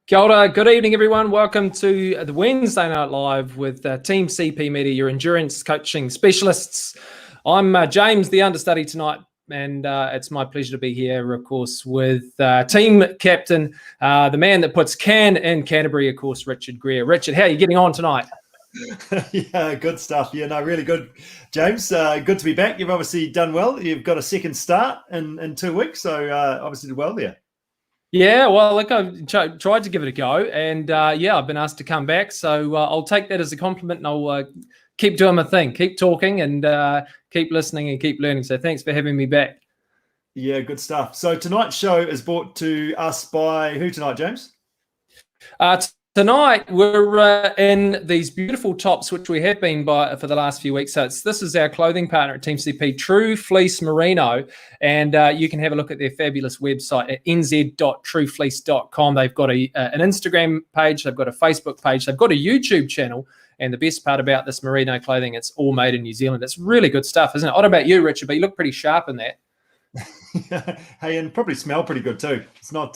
Kia ora. Good evening, everyone. Welcome to the Wednesday Night Live with Team CP Media, your endurance coaching specialists. I'm James, the understudy tonight, and it's my pleasure to be here, of course, with team captain, the man that puts can in Canterbury, of course, Richard Greer. Richard, how are you getting on tonight? Yeah, good stuff. Yeah, no, really good, James. Good to be back. You've obviously done well. You've got a second start in 2 weeks, so obviously did well there. Yeah, well, look, I've tried to give it a go, and I've been asked to come back, so I'll take that as a compliment, and I'll keep doing my thing, keep talking, and keep listening and keep learning. So thanks for having me back. Yeah, good stuff. So tonight's show is brought to us by who tonight, James? Tonight we're in these beautiful tops, which we have been for the last few weeks. So this is our clothing partner at Team CP, True Fleece Merino, and you can have a look at their fabulous website at nz.truefleece.com. They've got an Instagram page, they've got a Facebook page, they've got a YouTube channel, and the best part about this merino clothing, it's all made in New Zealand. It's really good stuff, isn't it? I don't know about you, Richard, but you look pretty sharp in that. Hey, and probably smell pretty good too. It's not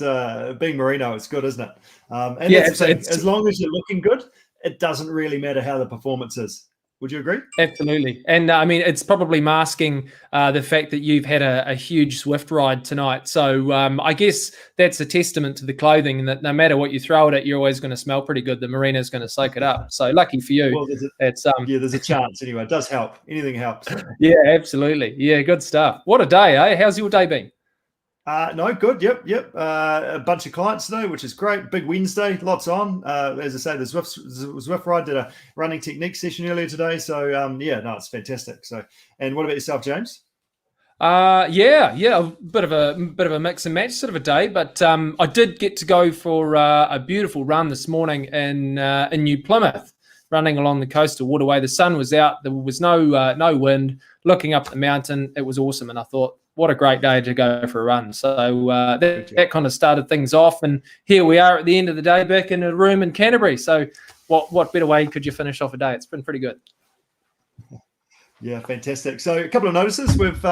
being merino, it's good, isn't it? And yeah, that's the thing, as long as you're looking good, it doesn't really matter how the performance is. Would you agree? Absolutely. And I mean, it's probably masking the fact that you've had a huge Swift ride tonight. So I guess that's a testament to the clothing, and that no matter what you throw it at, you're always going to smell pretty good. The merino's going to soak it up. So lucky for you. Well, there's a chance anyway. It does help. Anything helps. Yeah, absolutely. Yeah, good stuff. What a day, eh? How's your day been? No, good. Yep. A bunch of clients today, which is great. Big Wednesday, lots on. As I say, the Zwift ride did a running technique session earlier today. So it's fantastic. So, and what about yourself, James? A bit of a mix and match sort of a day, but I did get to go for a beautiful run this morning in New Plymouth, running along the coastal waterway. The sun was out, there was no wind. Looking up the mountain, it was awesome, and I thought, what a great day to go for a run. So that kind of started things off, and here we are at the end of the day back in a room in Canterbury. So what better way could you finish off a day? It's been pretty good. Yeah, fantastic. So a couple of notices. We've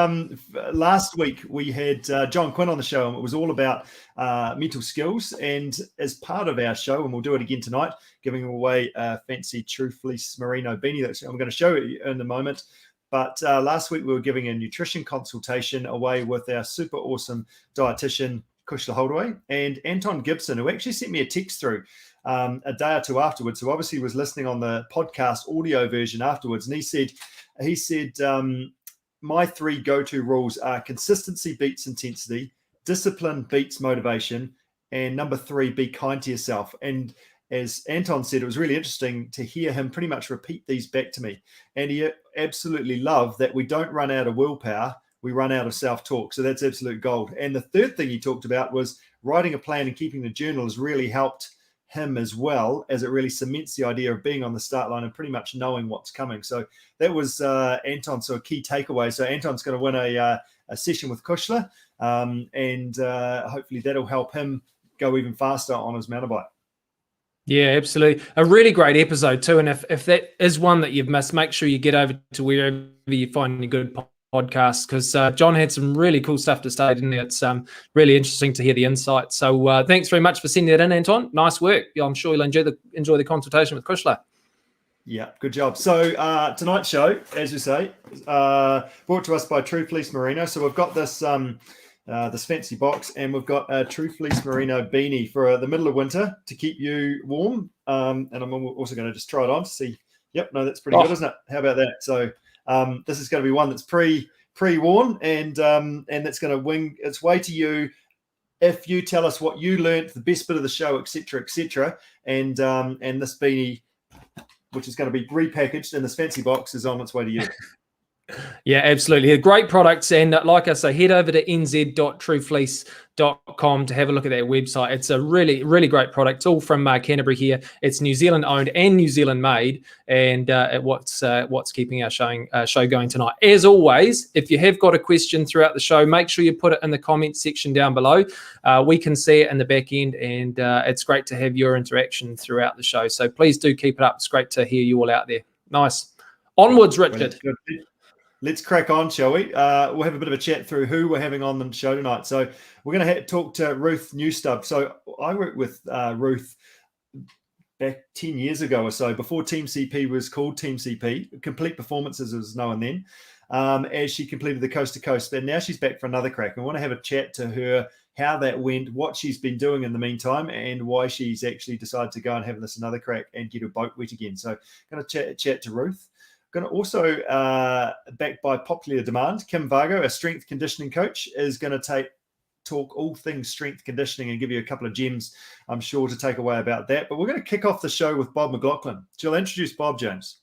last week we had John Quinn on the show, and it was all about mental skills. And as part of our show, and we'll do it again tonight, giving away a fancy True Fleece Merino beanie that I'm going to show you in a moment. But last week we were giving a nutrition consultation away with our super awesome dietitian, Kushla Holdaway, and Anton Gibson, who actually sent me a text through a day or two afterwards, who obviously was listening on the podcast audio version afterwards. And he said, my 3 go-to rules are consistency beats intensity, discipline beats motivation, and number 3, be kind to yourself. And as Anton said, it was really interesting to hear him pretty much repeat these back to me. And he absolutely loved that we don't run out of willpower, we run out of self-talk. So that's absolute gold. And the third thing he talked about was writing a plan and keeping the journal has really helped him as well, as it really cements the idea of being on the start line and pretty much knowing what's coming. So that was Anton's sort of key takeaway. So Anton's going to win a session with Kushla, and hopefully that'll help him go even faster on his mountain bike. Yeah, absolutely. A really great episode too. And if that is one that you've missed, make sure you get over to wherever you find any good podcasts, because John had some really cool stuff to say, didn't he? It's really interesting to hear the insights. So thanks very much for sending that in, Anton. Nice work. I'm sure you'll enjoy the consultation with Kushla. Yeah, good job. So tonight's show, as you say, brought to us by True Fleece Merino. So we've got this this fancy box, and we've got a True Fleece Merino beanie for the middle of winter to keep you warm. And I'm also going to just try it on to see. Yep, no, that's pretty good, isn't it? How about that? So this is going to be one that's pre-worn, and that's going to wing its way to you if you tell us what you learned, the best bit of the show, etc., etc. And this beanie, which is going to be repackaged in this fancy box, is on its way to you. Yeah, absolutely. Great products. And like I say, head over to nz.truefleece.com to have a look at their website. It's a really, really great product. It's all from Canterbury here. It's New Zealand owned and New Zealand made. And what's keeping our show going tonight. As always, if you have got a question throughout the show, make sure you put it in the comments section down below. We can see it in the back end, and it's great to have your interaction throughout the show. So please do keep it up. It's great to hear you all out there. Nice. Onwards, Richard. let's crack on, shall we? We'll have a bit of a chat through who we're having on the show tonight. So we're going to talk to Ruth Knewstubb. So I worked with Ruth back 10 years ago or so, before Team CP was called Team CP. Complete Performances was known then, as she completed the Coast to Coast. And now she's back for another crack. We want to have a chat to her, how that went, what she's been doing in the meantime, and why she's actually decided to go and have this another crack and get her boat wet again. So going to chat to Ruth. Going to also, backed by popular demand, Kim Vargo, a strength conditioning coach, is going to talk all things strength conditioning and give you a couple of gems, I'm sure, to take away about that. But we're going to kick off the show with Bob McLachlan. She'll introduce Bob, James.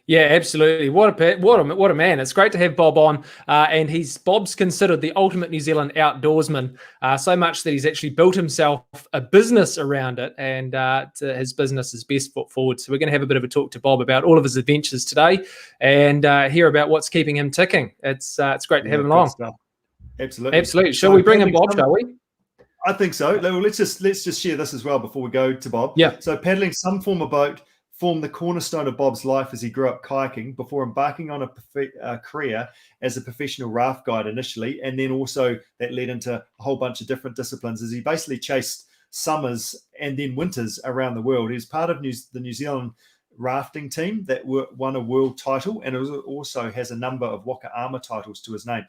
Yeah, absolutely. What a man! It's great to have Bob on, and Bob's considered the ultimate New Zealand outdoorsman. So much that he's actually built himself a business around it, and his business is Best Foot Forward. So we're going to have a bit of a talk to Bob about all of his adventures today, and hear about what's keeping him ticking. It's great to have him along. Stuff. Absolutely. Shall we bring in Bob? Shall we? I think so. Well, let's just share this as well before we go to Bob. Yeah. So paddling some form of boat formed the cornerstone of Bob's life as he grew up kayaking before embarking on a career as a professional raft guide initially, and then also that led into a whole bunch of different disciplines as he basically chased summers and then winters around the world. He's part of the New Zealand rafting team that won a world title, and also has a number of Waka Ama titles to his name.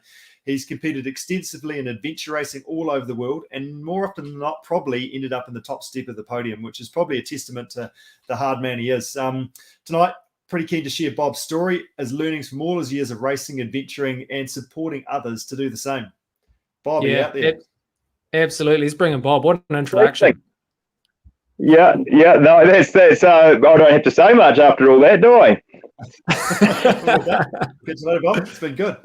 He's competed extensively in adventure racing all over the world, and more often than not, probably ended up in the top step of the podium, which is probably a testament to the hard man he is. Tonight, pretty keen to share Bob's story, his learnings from all his years of racing, adventuring, and supporting others to do the same. Bob, you out there? Absolutely. Let's bring in Bob. What an introduction. Yeah. No, that's. I don't have to say much after all that, do I? Good to know, Bob. It's been good.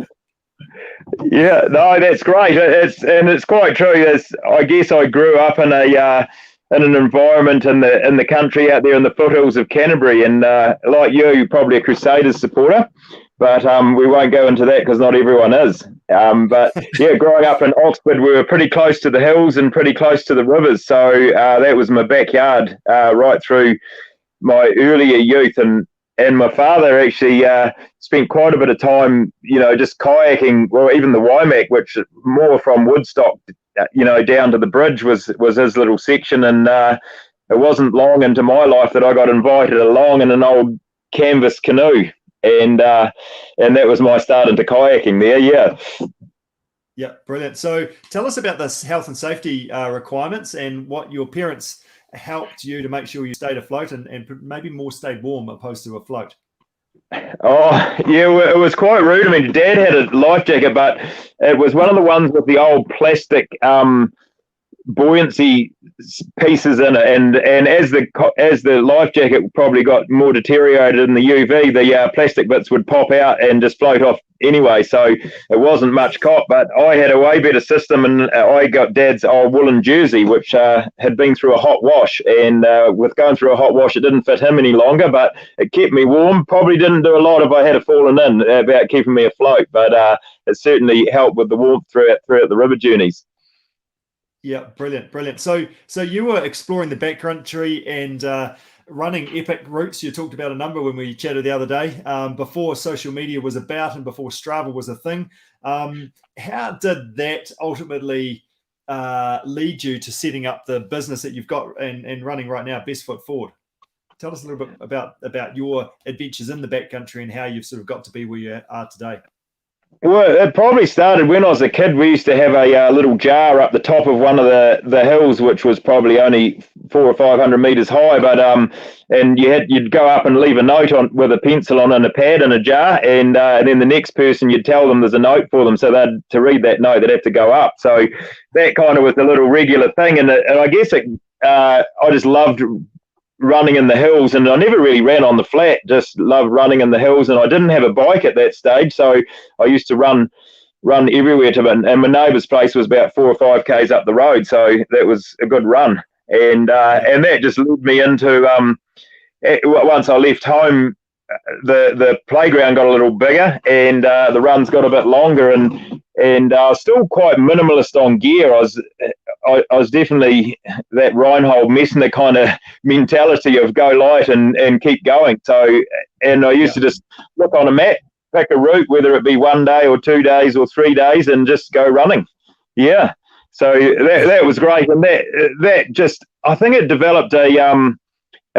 Yeah, no, that's great. It's quite true. I guess I grew up in an environment in the country out there in the foothills of Canterbury, and like you, probably a Crusaders supporter. But we won't go into that because not everyone is. But yeah, growing up in Oxford, we were pretty close to the hills and pretty close to the rivers. So that was my backyard right through my earlier youth. And my father actually spent quite a bit of time, just kayaking, well, even the Waimak, which more from Woodstock, down to the bridge was his little section. And it wasn't long into my life that I got invited along in an old canvas canoe. And that was my start into kayaking there, yeah. Yeah, brilliant. So tell us about this health and safety requirements and what your parents helped you to make sure you stayed afloat and maybe more stayed warm opposed to afloat. Oh, yeah, it was quite rude. I mean, Dad had a life jacket, but it was one of the ones with the old plastic buoyancy pieces in it, and as the life jacket probably got more deteriorated in the UV, the plastic bits would pop out and just float off anyway, so it wasn't much cop. But I had a way better system, and I got Dad's old woolen jersey, which had been through a hot wash, and with going through a hot wash, it didn't fit him any longer, but it kept me warm. Probably didn't do a lot if I had fallen in about keeping me afloat, but it certainly helped with the warmth throughout the river journeys. Yeah, brilliant. So you were exploring the backcountry and running epic routes. You talked about a number when we chatted the other day, before social media was about and before Strava was a thing. How did that ultimately lead you to setting up the business that you've got and running right now, Best Foot Forward? Tell us a little bit about your adventures in the backcountry and how you've sort of got to be where you are today. Well, it probably started when I was a kid. We used to have a little jar up the top of one of the hills, which was probably only 400 or 500 meters high. But and you'd go up and leave a note on with a pencil on and a pad in a jar, and then the next person you'd tell them there's a note for them, so to read that note they'd have to go up. So that kind of was a little regular thing, and I guess I just loved running in the hills, and I never really ran on the flat, just loved running in the hills. And I didn't have a bike at that stage, so I used to run everywhere and my neighbour's place was about 4 or 5 k's up the road, so that was a good run. And that just led me into once I left home, the playground got a little bigger, and the runs got a bit longer, and I was still quite minimalist on gear. I was definitely that Reinhold Messner kind of mentality of go light and keep going. So, and I used to just look on a map pick a route, whether it be 1 day or 2 days or 3 days, and just go running. Yeah. So that was great, and that just, I think it developed a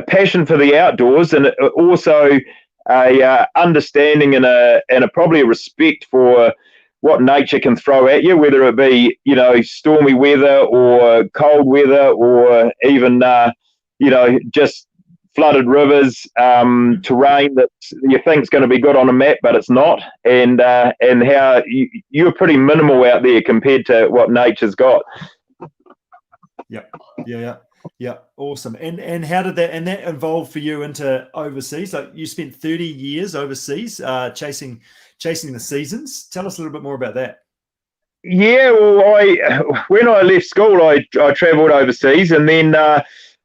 passion for the outdoors, and also a understanding and a probably a respect for what nature can throw at you, whether it be, you know, stormy weather or cold weather, or even just flooded rivers, terrain that you think is going to be good on a map, but it's not, and how you're pretty minimal out there compared to what nature's got. Yeah, awesome. And how did that evolve for you into overseas? Like, you spent 30 years overseas, chasing the seasons. Tell us a little bit more about that. Yeah, well, when I left school, I travelled overseas, and then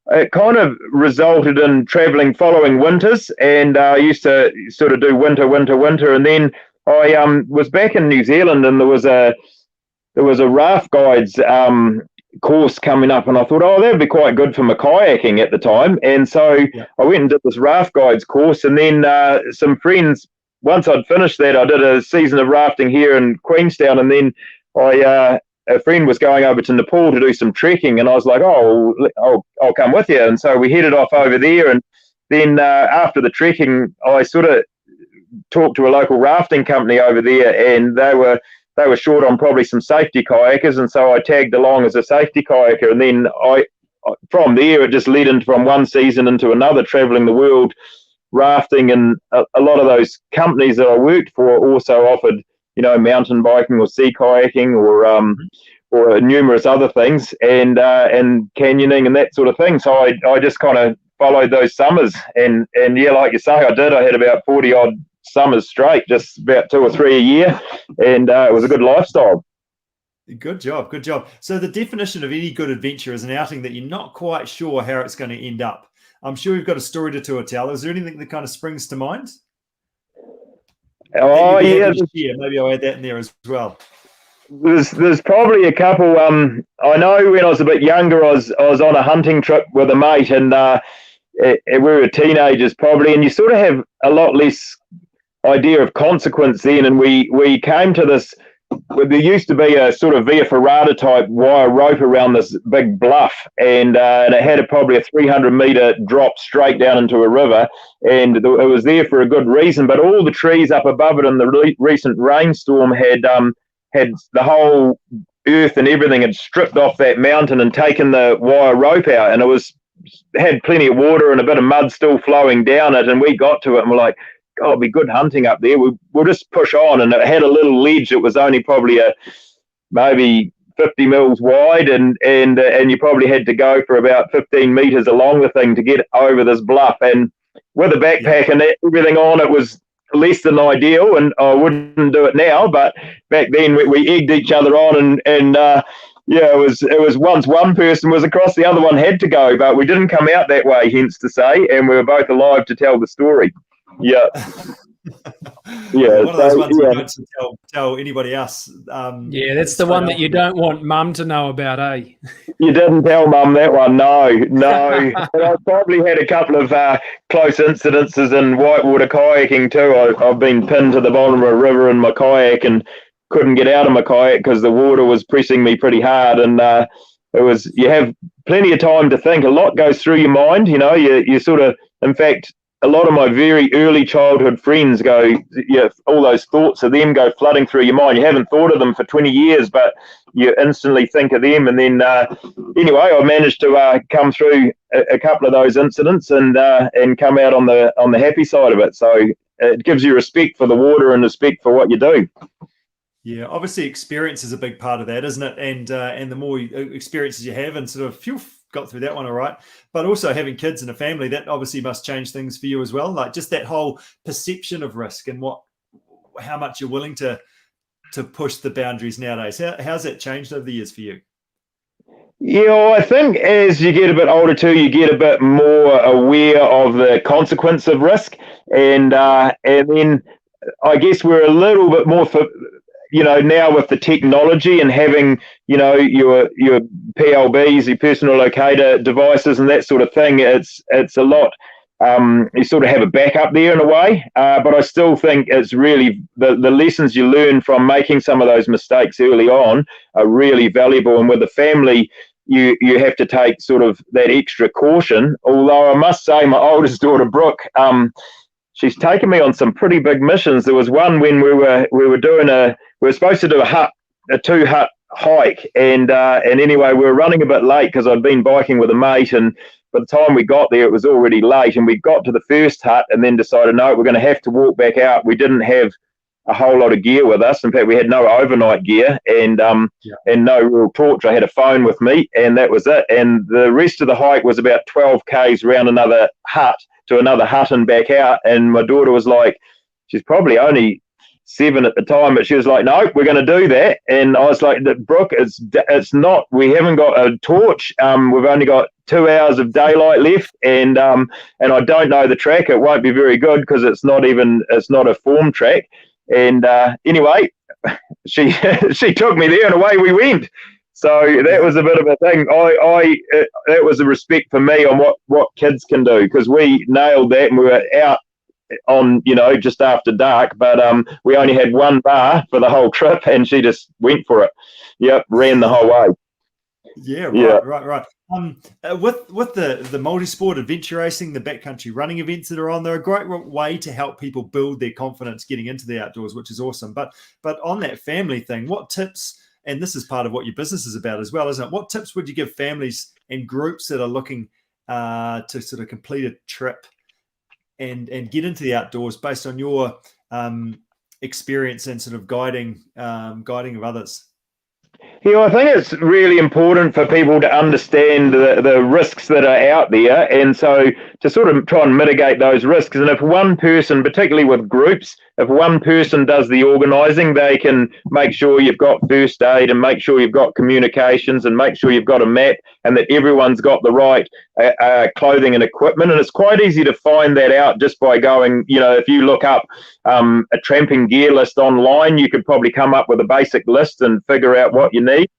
it kind of resulted in travelling following winters, and I used to sort of do winter, and then I was back in New Zealand, and there was a raft guides course coming up, and I thought, that'd be quite good for my kayaking at the time, and so I went and did this raft guides course, and then some friends, once I'd finished that, I did a season of rafting here in Queenstown, and then a friend was going over to Nepal to do some trekking, and I was like, I'll come with you, and so we headed off over there, and then after the trekking, I sort of talked to a local rafting company over there, and they were short on probably some safety kayakers, and so I tagged along as a safety kayaker, and then from there it just led into from one season into another, traveling the world rafting, and a lot of those companies that I worked for also offered, you know, mountain biking or sea kayaking or numerous other things, and canyoning and that sort of thing. So I just kind of followed those summers, and yeah, like you say, I had about 40 odd summers straight, just about 2 or 3 a year, and it was a good lifestyle. Good job. So the definition of any good adventure is an outing that you're not quite sure how it's going to end up. I'm sure you've got a story to tell. Is there anything that kind of springs to mind? Oh yeah, maybe I'll add that in there as well. There's probably a couple. I know when I was a bit younger, I was on a hunting trip with a mate, and we were teenagers probably, and you sort of have a lot less idea of consequence then, and we came to this. There used to be a sort of via ferrata type wire rope around this big bluff, and it had probably a 300-meter drop straight down into a river, and it was there for a good reason. But all the trees up above it in the recent rainstorm had the whole earth and everything had stripped off that mountain and taken the wire rope out, and had plenty of water and a bit of mud still flowing down it. And we got to it and we're like, God, it'd be good hunting up there. We'll just push on, and it had a little ledge. It was only probably maybe 50 mils wide, and you probably had to go for about 15 meters along the thing to get over this bluff. And with a backpack and everything on, it was less than ideal, and I wouldn't do it now. But back then we egged each other on, and it was once one person was across, the other one had to go, but we didn't come out that way, hence to say, and we were both alive to tell the story. Yeah. One of those ones you don't tell anybody else. That's the one that you don't want Mum to know about, eh? You didn't tell Mum that one, no. But I've probably had a couple of close incidences in whitewater kayaking too. I've been pinned to the bottom of a river in my kayak and couldn't get out of my kayak because the water was pressing me pretty hard, and you have plenty of time to think. A lot goes through your mind, you know. You sort of, in fact, a lot of my very early childhood friends all those thoughts of them go flooding through your mind. You haven't thought of them for 20 years, but you instantly think of them. And then, anyway, I managed to come through a couple of those incidents and come out on the happy side of it. So it gives you respect for the water and respect for what you do. Yeah, obviously experience is a big part of that, isn't it? And the more experiences you have, and sort of got through that one all right, but also having kids and a family, that obviously must change things for you as well, like just that whole perception of risk and how much you're willing to push the boundaries nowadays. How's that changed over the years for you? Yeah, I think as you get a bit older too, you get a bit more aware of the consequence of risk, and then I guess we're a little bit more now with the technology and having, your PLBs, your personal locator devices and that sort of thing, it's a lot you sort of have a backup there in a way. But I still think it's really the lessons you learn from making some of those mistakes early on are really valuable. And with the family, you have to take sort of that extra caution. Although I must say, my oldest daughter, Brooke, she's taken me on some pretty big missions. There was one when we were supposed to do a 2-hut hike, and anyway, we were running a bit late because I'd been biking with a mate, and by the time we got there, it was already late, and we got to the first hut and then decided, no, we're going to have to walk back out. We didn't have a whole lot of gear with us. In fact, we had no overnight gear and no real torch. I had a phone with me, and that was it. And the rest of the hike was about 12 k's around another hut to another hut and back out. And my daughter was like, she's probably only 7 at the time, but she was like, no, we're going to do that. And I was like, Brooke, it's not, we haven't got a torch. We've only got 2 hours of daylight left, and I don't know the track. It won't be very good because it's not a form track. And anyway, she took me there, and away we went. So that was a bit of a thing. That was a respect for me on what kids can do, because we nailed that, and we were out on, just after dark, but we only had one bar for the whole trip, and she just went for it. Yep, ran the whole way. Yeah, right. With the multi-sport adventure racing, the backcountry running events that are on, they're a great way to help people build their confidence getting into the outdoors, which is awesome. But on that family thing, what tips, and this is part of what your business is about as well, isn't it? What tips would you give families and groups that are looking to sort of complete a trip and get into the outdoors based on your experience and sort of guiding of others? Yeah, I think it's really important for people to understand the risks that are out there, and so to sort of try and mitigate those risks. And if one person, particularly with groups, if one person does the organising, they can make sure you've got first aid and make sure you've got communications and make sure you've got a map and that everyone's got the right clothing and equipment. And it's quite easy to find that out just by going, if you look up a tramping gear list online, you could probably come up with a basic list and figure out what you need.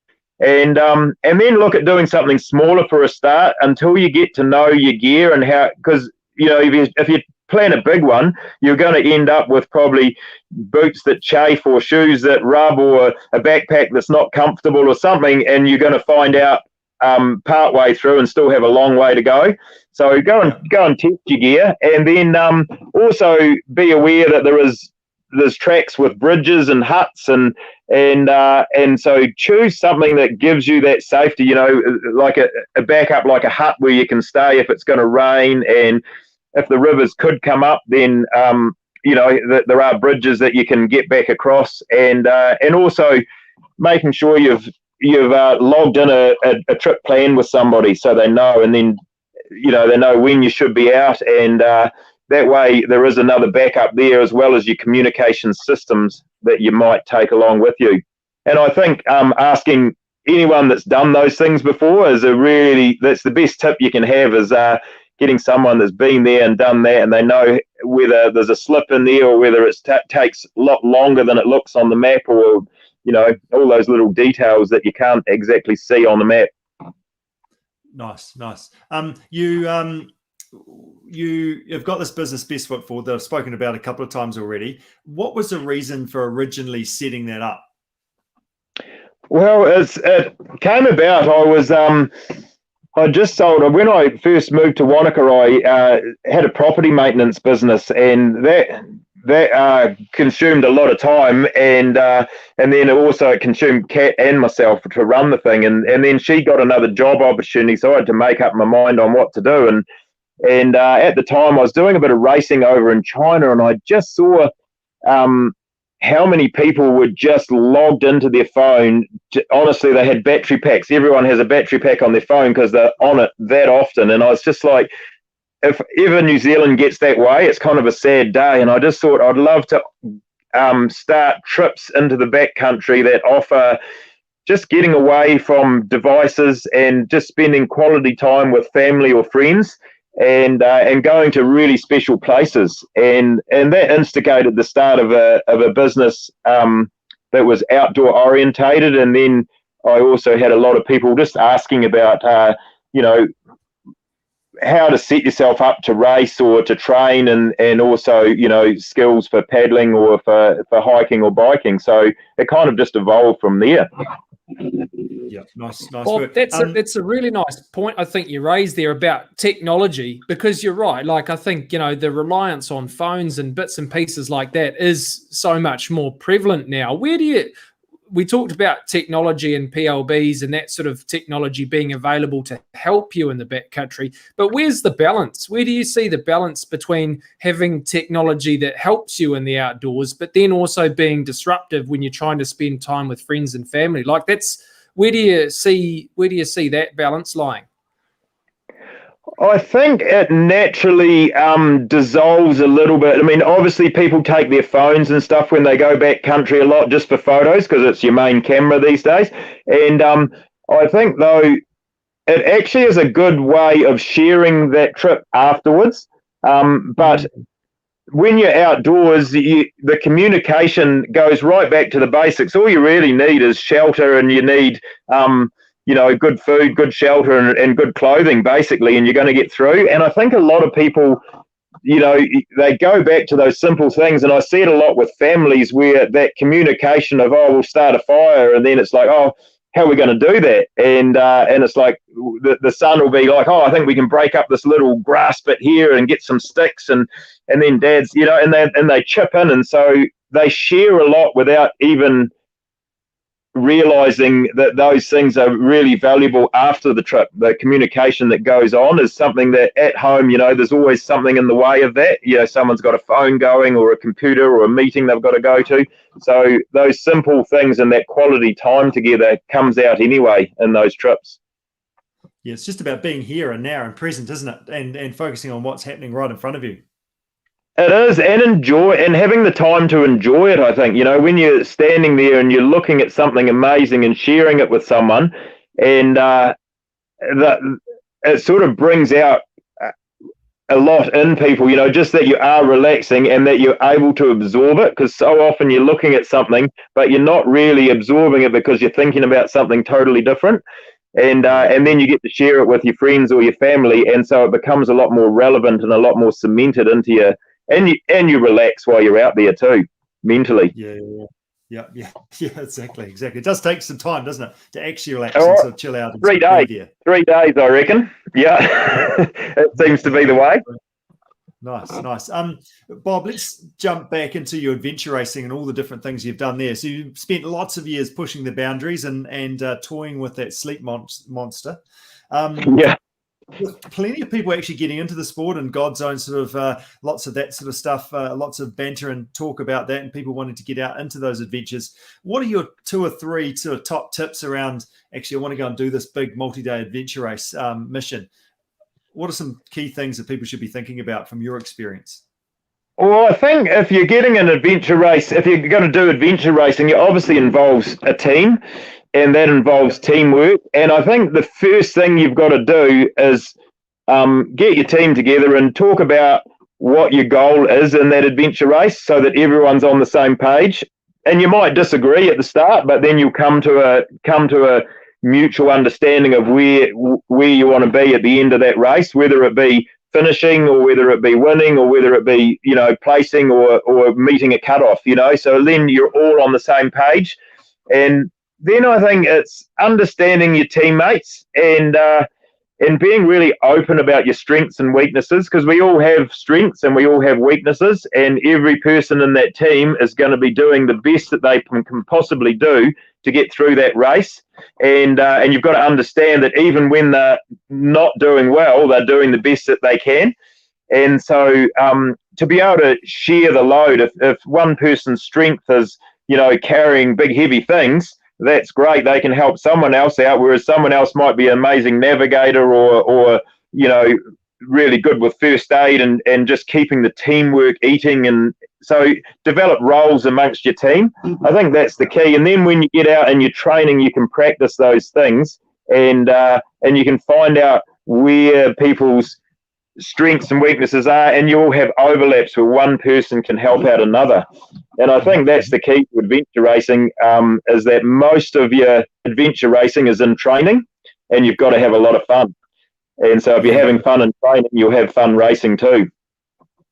And then look at doing something smaller for a start until you get to know your gear and how, because if you plan a big one, you're going to end up with probably boots that chafe or shoes that rub or a backpack that's not comfortable or something, and you're going to find out part way through and still have a long way to go. So go and test your gear, and then also be aware that there's tracks with bridges and huts, and so choose something that gives you that safety, like a backup, like a hut where you can stay if it's going to rain, and if the rivers could come up, then there are bridges that you can get back across, and also making sure you've logged in a trip plan with somebody so they know, and then they know when you should be out, and that way there is another backup there, as well as your communication systems that you might take along with you. And I think asking anyone that's done those things before that's the best tip you can have, is getting someone that's been there and done that, and they know whether there's a slip in there or whether it takes a lot longer than it looks on the map, or all those little details that you can't exactly see on the map. Nice. You've got this business, Best Foot Forward, that I've spoken about a couple of times already. What was the reason for originally setting that up? Well, it came about. I just sold, when I first moved to Wanaka, I had a property maintenance business, and that consumed a lot of time, and then it consumed Kat and myself to run the thing, and then she got another job opportunity, so I had to make up my mind on what to do, and at the time I was doing a bit of racing over in China, and I just saw how many people were just logged into their phone. Honestly, they had battery packs. Everyone has a battery pack on their phone because they're on it that often. And I was just like, if ever New Zealand gets that way, it's kind of a sad day. And I just thought I'd love to start trips into the backcountry that offer just getting away from devices and just spending quality time with family or friends, and going to really special places, and that instigated the start of a business that was outdoor orientated. And then I also had a lot of people just asking about how to set yourself up to race or to train, and also, you know, skills for paddling or for hiking or biking. So it kind of just evolved from there. Yeah, nice Well, work. that's a really nice point I think you raised there about technology, because you're right. Like, I think, you know, the reliance on phones and bits and pieces like that is so much more prevalent now. We talked about technology and PLBs and that sort of technology being available to help you in the backcountry, but where's the balance? Where do you see the balance between having technology that helps you in the outdoors, but then also being disruptive when you're trying to spend time with friends and family? Like, where do you see that balance lying? I think it naturally dissolves a little bit. I mean, obviously people take their phones and stuff when they go backcountry a lot just for photos, because it's your main camera these days. And I think, though, it actually is a good way of sharing that trip afterwards. But when you're outdoors, the communication goes right back to the basics. All you really need is shelter, and you need you know, good food, good shelter, and good clothing, basically, and you're going to get through. And I think a lot of people, you know, they go back to those simple things, and I see it a lot with families where that communication of, oh, we'll start a fire, and then it's like, oh, how are we going to do that? And it's like the son will be like, oh, I think we can break up this little grass bit here and get some sticks, and then dad's, you know, and they chip in, and so they share a lot without even realizing that those things are really valuable after the trip. The communication that goes on is something that at home, you know, there's always something in the way of that. You know, someone's got a phone going, or a computer, or a meeting they've got to go to. So those simple things and that quality time together comes out anyway in those trips. Yeah, it's just about being here and now and present, isn't it? And focusing on what's happening right in front of you. It is, and having the time to enjoy it. I think, you know, when you're standing there and you're looking at something amazing and sharing it with someone, and it sort of brings out a lot in people, you know, just that you are relaxing and that you're able to absorb it, because so often you're looking at something but you're not really absorbing it because you're thinking about something totally different. And then you get to share it with your friends or your family, and so it becomes a lot more relevant and a lot more cemented into your. And you relax while you're out there too, mentally. Yeah, exactly. It does take some time, doesn't it, to actually relax and sort of chill out. 3 days. 3 days, I reckon. Yeah, it seems to be the way. Nice. Bob, let's jump back into your adventure racing and all the different things you've done there. So you've spent lots of years pushing the boundaries and toying with that sleep monster. Yeah. With plenty of people actually getting into the sport and God's Own, sort of lots of that sort of stuff, lots of banter and talk about that, and people wanting to get out into those adventures. What are your 2 or 3 sort of top tips around, actually, I want to go and do this big multi-day adventure race mission? What are some key things that people should be thinking about from your experience? Well, I think if you're getting an adventure race, if you're going to do adventure racing, it obviously involves a team, and that involves teamwork. And I think the first thing you've got to do is get your team together and talk about what your goal is in that adventure race, so that everyone's on the same page. And you might disagree at the start, but then you'll come to a mutual understanding of where you want to be at the end of that race, whether it be finishing or whether it be winning or whether it be, you know, placing or meeting a cutoff, you know. So then you're all on the same page. And then I think it's understanding your teammates and being really open about your strengths and weaknesses, because we all have strengths and we all have weaknesses, and every person in that team is going to be doing the best that they can possibly do to get through that race. And you've got to understand that even when they're not doing well, they're doing the best that they can. And so to be able to share the load, if one person's strength is, you know, carrying big, heavy things, that's great. They can help someone else out, whereas someone else might be an amazing navigator or you know, really good with first aid and just keeping the teamwork eating. And so develop roles amongst your team. I think that's the key. And then when you get out and you're training, you can practice those things and you can find out where people's strengths and weaknesses are, and you all have overlaps where one person can help out another. And I think that's the key to adventure racing, is that most of your adventure racing is in training, and you've got to have a lot of fun. And so if you're having fun in training, you'll have fun racing too.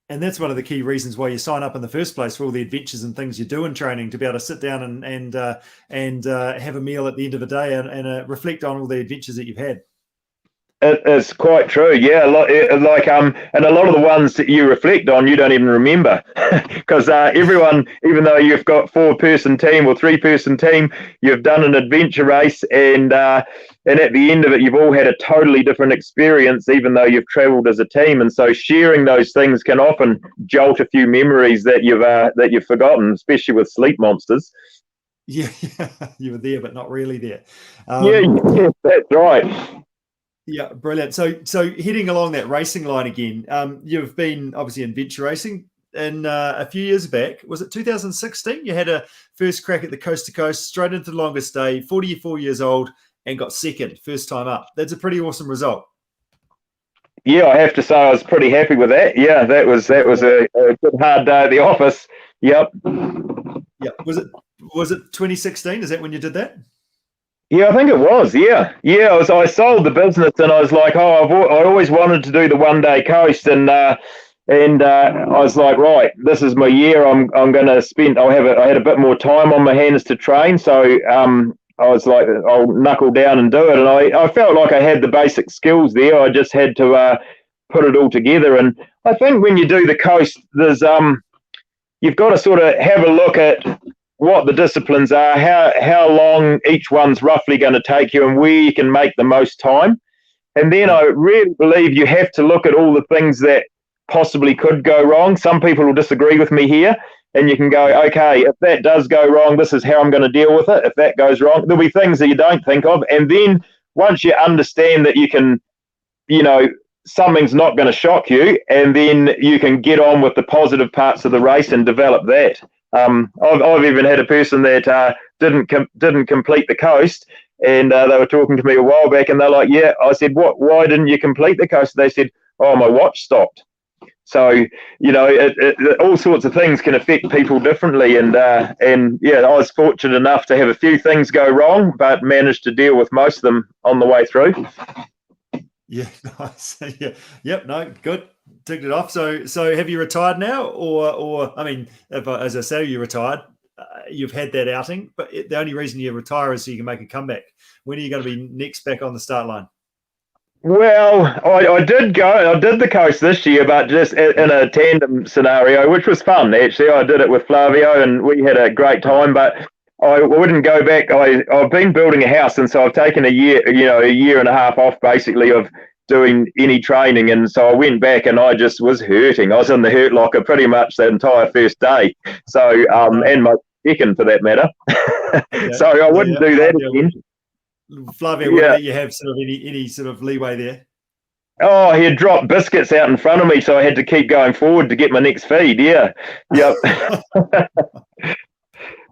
And that's one of the key reasons why you sign up in the first place, for all the adventures and things you do in training, to be able to sit down and have a meal at the end of the day and reflect on all the adventures that you've had. It's quite true, yeah. And a lot of the ones that you reflect on, you don't even remember, because everyone, even though you've got 4-person team or 3-person team, you've done an adventure race, and at the end of it, you've all had a totally different experience, even though you've travelled as a team. And so sharing those things can often jolt a few memories that you've forgotten, especially with sleep monsters. Yeah, you were there, but not really there. Yeah, that's right. Yeah, brilliant. So heading along that racing line again, you've been obviously adventure racing, and a few years back, was it 2016? You had a first crack at the coast to coast, straight into the longest day, 44 years old, and got second, first time up. That's a pretty awesome result. Yeah, I have to say I was pretty happy with that. Yeah, that was a good hard day at the office. Yep. Yeah. Was it 2016? Is that when you did that? Yeah, I think it was. Yeah. I sold the business, and I was like, I always wanted to do the one-day coast, and I was like, right, this is my year. I'm going to spend. I had a bit more time on my hands to train, so I was like, I'll knuckle down and do it. And I felt like I had the basic skills there. I just had to put it all together. And I think when you do the coast, there's you've got to sort of have a look at what the disciplines are, how long each one's roughly going to take you, and where you can make the most time. And then I really believe you have to look at all the things that possibly could go wrong. Some people will disagree with me here, and you can go, okay, if that does go wrong, this is how I'm going to deal with it. If that goes wrong, there'll be things that you don't think of. And then once you understand that you can, something's not going to shock you, and then you can get on with the positive parts of the race and develop that. I've even had a person that didn't complete the coast, and they were talking to me a while back, and they're like, yeah. I said, why didn't you complete the coast? They said, oh, my watch stopped. So, all sorts of things can affect people differently. And yeah, I was fortunate enough to have a few things go wrong, but managed to deal with most of them on the way through. Yeah, nice. Yeah, yep, no, good. Ticked it off. So have you retired now, or I mean, as I say, you retired. You've had that outing, but the only reason you retire is so you can make a comeback. When are you going to be next back on the start line? Well, I did the coast this year, but just in a tandem scenario, which was fun, actually. I did it with Flavio, and we had a great time, but I wouldn't go back. I've been building a house, and so I've taken a year and a half off, basically, of doing any training, and so I went back, and I just was hurting. I was in the hurt locker pretty much the entire first day, so and my second for that matter. Okay. So I wouldn't do that again. Flavio, wouldn't let you have sort of any sort of leeway there? Oh, he had dropped biscuits out in front of me, so I had to keep going forward to get my next feed. Yeah, yep.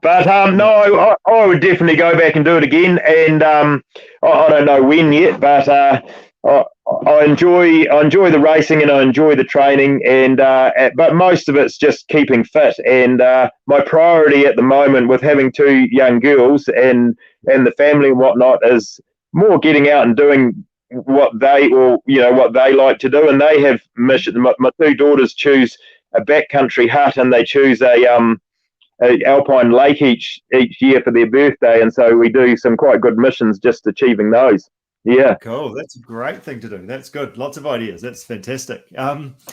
But no, I would definitely go back and do it again, and I don't know when yet, but I enjoy the racing, and I enjoy the training, and but most of it's just keeping fit. And my priority at the moment, with having 2 young girls and the family and whatnot, is more getting out and doing what they like to do. And they have missions. My 2 daughters choose a backcountry hut, and they choose a alpine lake each year for their birthday, and so we do some quite good missions just achieving those. Yeah, cool. That's a great thing to do. That's good. Lots of ideas. That's fantastic.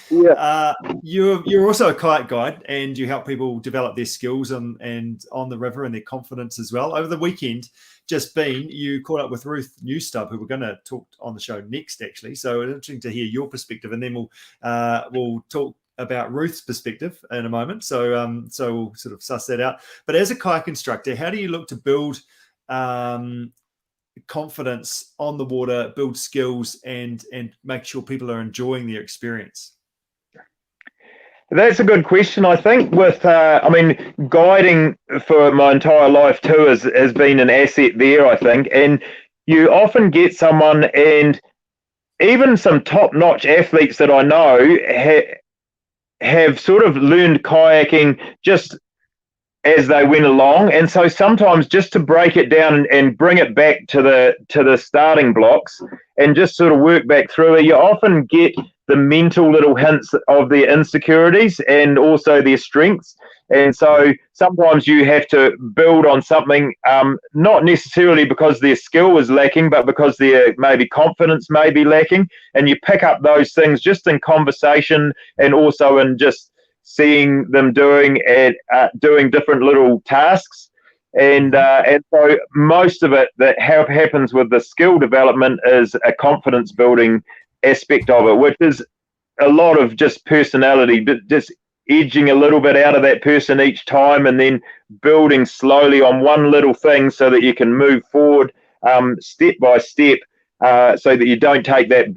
You're also a kayak guide, and you help people develop their skills and on the river and their confidence as well. Over the weekend, you caught up with Ruth Knewstubb, who we're going to talk on the show next, actually. So it's interesting to hear your perspective, and then we'll talk about Ruth's perspective in a moment. So we'll sort of suss that out. But as a kayak instructor, how do you look to build confidence on the water, build skills, and make sure people are enjoying their experience? That's a good question. I think with guiding for my entire life too has been an asset there, I think. And you often get someone, and even some top-notch athletes that I know have sort of learned kayaking just as they went along. And so sometimes just to break it down and bring it back to the starting blocks and just sort of work back through it, you often get the mental little hints of their insecurities and also their strengths. And so sometimes you have to build on something, not necessarily because their skill is lacking, but because their maybe confidence may be lacking. And you pick up those things just in conversation and also in just seeing them doing different little tasks. And so most of it that happens with the skill development is a confidence building aspect of it, which is a lot of just personality, but just edging a little bit out of that person each time and then building slowly on one little thing so that you can move forward step by step, so that you don't take that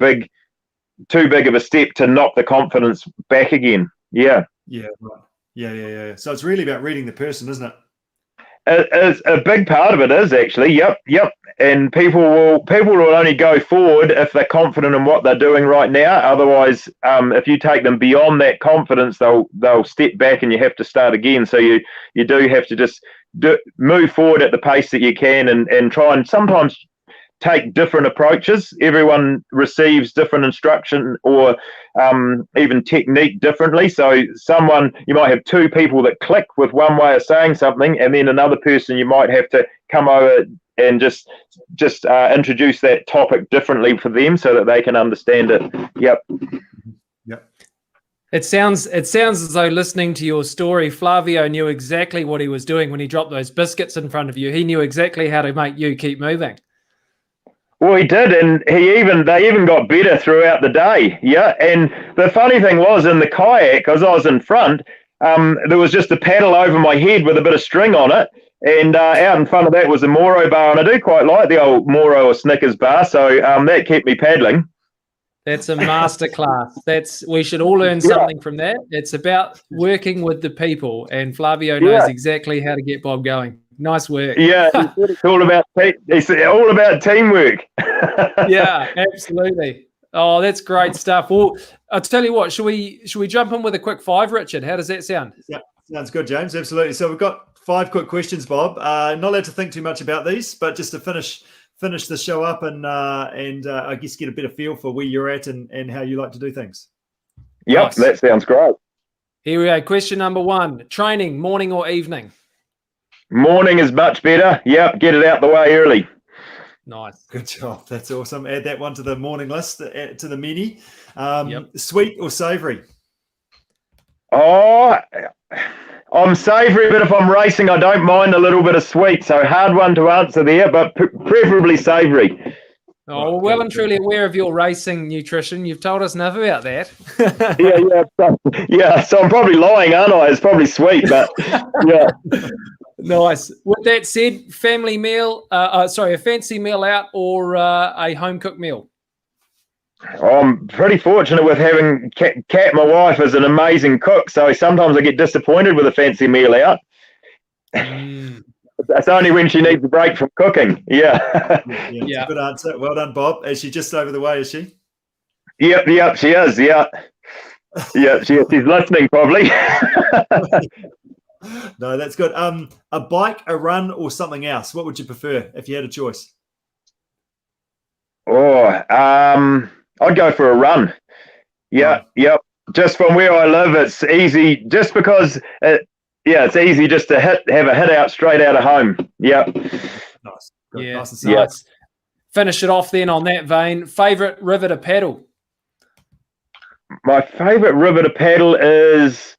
too big of a step to knock the confidence back again. Yeah, right. Yeah. So it's really about reading the person, isn't it? It's a big part of it is actually. Yep. And people will only go forward if they're confident in what they're doing right now. Otherwise, if you take them beyond that confidence, they'll step back and you have to start again. So you do have to just move forward at the pace that you can and try and sometimes take different approaches. Everyone receives different instruction or even technique differently. So you might have two people that click with one way of saying something, and then another person you might have to come over and just introduce that topic differently for them so that they can understand it. Yep. It sounds as though, listening to your story, Flavio knew exactly what he was doing when he dropped those biscuits in front of you. He knew exactly how to make you keep moving. Well, he did, and they even got better throughout the day. Yeah, and the funny thing was, in the kayak, because I was in front, there was just a paddle over my head with a bit of string on it, and out in front of that was a Moro bar, and I do quite like the old Moro or Snickers bar, so that kept me paddling. That's a masterclass. We should all learn something from that. It's about working with the people, and Flavio knows exactly how to get Bob going. Nice work. Yeah, it's all about teamwork. Yeah, absolutely. Oh, that's great stuff. Well, I'll tell you what, should we jump in with a quick 5, Richard? How does that sound? Yeah, sounds good, James. Absolutely. So we've got 5 quick questions, Bob. Not allowed to think too much about these, but just to finish the show up and I guess get a better feel for where you're at and how you like to do things. Yep, nice. That sounds great. Here we go. Question number 1: training, morning or evening? Morning is much better. Yep, get it out the way early. Nice. Good job. That's awesome. Add that one to the morning list, to the menu. Sweet or savoury? Oh, I'm savoury, but if I'm racing, I don't mind a little bit of sweet. So hard one to answer there, but preferably savoury. Oh, well and truly aware of your racing nutrition. You've told us enough about that. Yeah. So I'm probably lying, aren't I? It's probably sweet, but yeah. Nice. With that said, family meal, a fancy meal out or a home cooked meal? I'm pretty fortunate with having Kat, my wife, is an amazing cook. So sometimes I get disappointed with a fancy meal out. That's only when she needs a break from cooking. Yeah. Good answer. Well done, Bob. Is she just over the way, is she? Yep, she is. Yeah, she's listening probably. No, that's good. A bike, a run, or something else? What would you prefer if you had a choice? I'd go for a run. Yep. Just from where I live, it's easy. Just because it's easy just to have a hit out straight out of home. Yep. Nice. Good. Yeah. Nice and nice. Finish it off then on that vein. Favorite river to paddle? My favorite river to paddle is.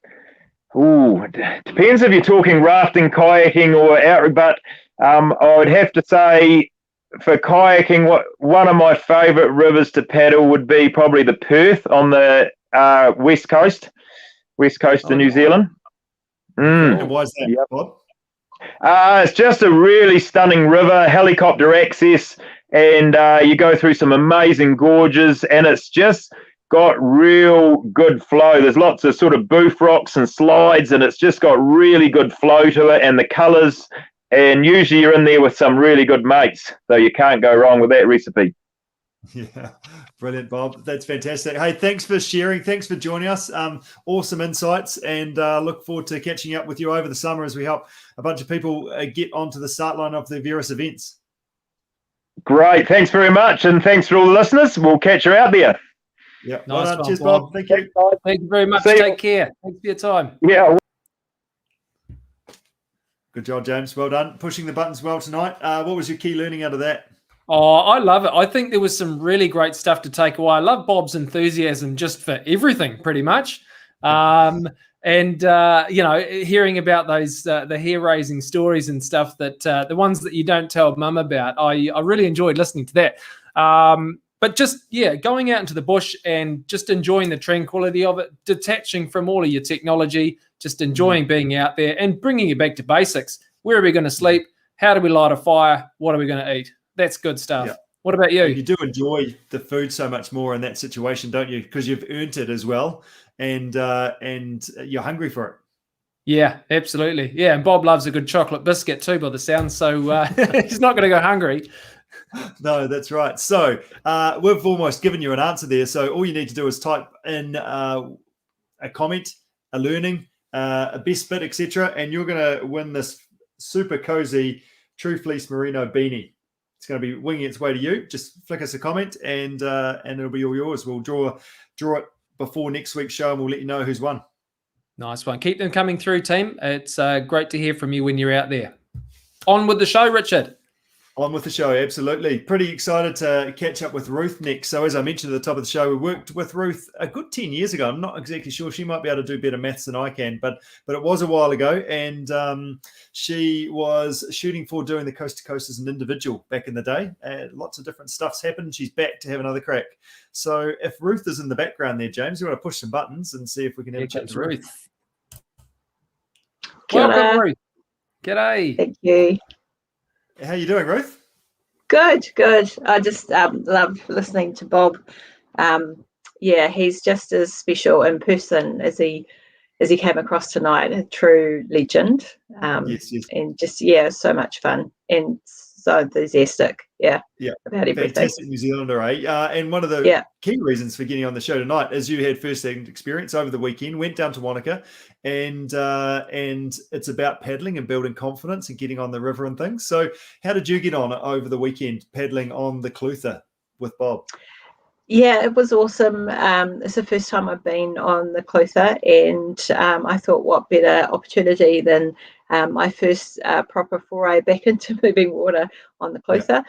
Depends if you're talking rafting, kayaking, or outrigger. But I would have to say, for kayaking, one of my favourite rivers to paddle would be probably the Perth on the west coast of New Zealand. And why is that, Bob? It's just a really stunning river, helicopter access, and you go through some amazing gorges, and it's just got real good flow. There's lots of sort of boof rocks and slides, and it's just got really good flow to it, and the colours, and usually you're in there with some really good mates, so you can't go wrong with that recipe. Yeah, brilliant, Bob. That's fantastic. Hey, thanks for sharing. Thanks for joining us. Awesome insights, and look forward to catching up with you over the summer as we help a bunch of people get onto the start line of the various events. Great. Thanks very much. And thanks for all the listeners. We'll catch you out there. Yeah. Nice Well done. one, Cheers, Bob. Bob. Thank you. Thank you very much. See you. Take care. Thanks for your time. Yeah. Good job, James. Well done. Pushing the buttons well tonight. What was your key learning out of that? Oh, I love it. I think there was some really great stuff to take away. I love Bob's enthusiasm just for everything, pretty much. And hearing about those the hair-raising stories and stuff, that the ones that you don't tell mum about, I really enjoyed listening to that. But just, going out into the bush and just enjoying the tranquility of it, detaching from all of your technology, just enjoying being out there and bringing it back to basics. Where are we going to sleep? How do we light a fire? What are we going to eat? That's good stuff. Yeah. What about you? And you do enjoy the food so much more in that situation, don't you? Because you've earned it as well, and you're hungry for it. Yeah, absolutely. Yeah, and Bob loves a good chocolate biscuit too, by the sound. So he's not going to go hungry. No, that's right. So we've almost given you an answer there. So all you need to do is type in a comment, a learning, a best bit, etc., and you're going to win this super cozy True Fleece Merino beanie. It's going to be winging its way to you. Just flick us a comment, and it'll be all yours. We'll draw it before next week's show, and we'll let you know who's won. Nice one. Keep them coming through, team. It's great to hear from you when you're out there. On with the show, Richard. On with the show, absolutely. Pretty excited to catch up with Ruth next. So as I mentioned at the top of the show, we worked with Ruth a good 10 years ago. I'm not exactly sure. She might be able to do better maths than I can, but it was a while ago. And she was shooting for doing the Coast to Coast as an individual back in the day. Lots of different stuff's happened. She's back to have another crack. So if Ruth is in the background there, James, you want to push some buttons and see if we can have a chat to Ruth. Welcome, Ruth. G'day. Thank you. How you doing, Ruth? Good. I just love listening to Bob. He's just as special in person as he came across tonight. A true legend. Yes. And just so much fun and so enthusiastic. Yeah. About everything. Fantastic New Zealander, eh? And one of the key reasons for getting on the show tonight is you had first-hand experience over the weekend, went down to Wanaka, and it's about paddling and building confidence and getting on the river and things. So how did you get on over the weekend paddling on the Clutha with Bob? Yeah, it was awesome. It's the first time I've been on the Clutha, and I thought what better opportunity than my first proper foray back into moving water on the Clutha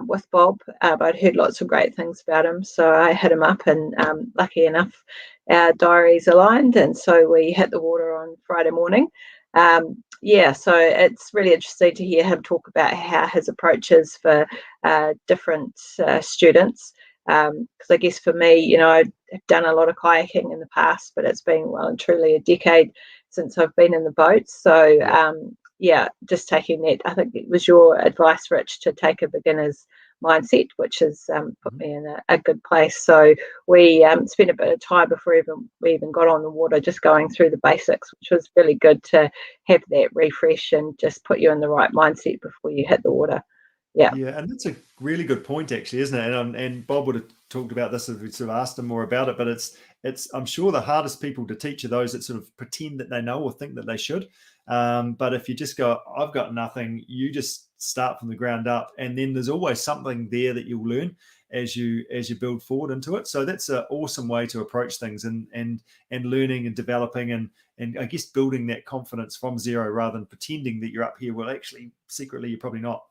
with Bob. I'd heard lots of great things about him, so I hit him up, and lucky enough, our diaries aligned, and so we hit the water on Friday morning. So it's really interesting to hear him talk about how his approach is for different students. Because I guess for me, I've done a lot of kayaking in the past, but it's been well and truly a decade since I've been in the boat. So just taking that, I think it was your advice, Rich, to take a beginner's mindset, which has put me in a good place. So we spent a bit of time before we even got on the water, just going through the basics, which was really good to have that refresh and just put you in the right mindset before you hit the water. Yeah, and that's a really good point, actually, isn't it? And Bob would have talked about this if we sort of asked him more about it. But it's I'm sure the hardest people to teach are those that sort of pretend that they know or think that they should. But if you just go, I've got nothing, you just start from the ground up, and then there's always something there that you'll learn as you build forward into it. So that's an awesome way to approach things, and learning and developing and I guess building that confidence from zero rather than pretending that you're up here. Well, actually, secretly, you're probably not.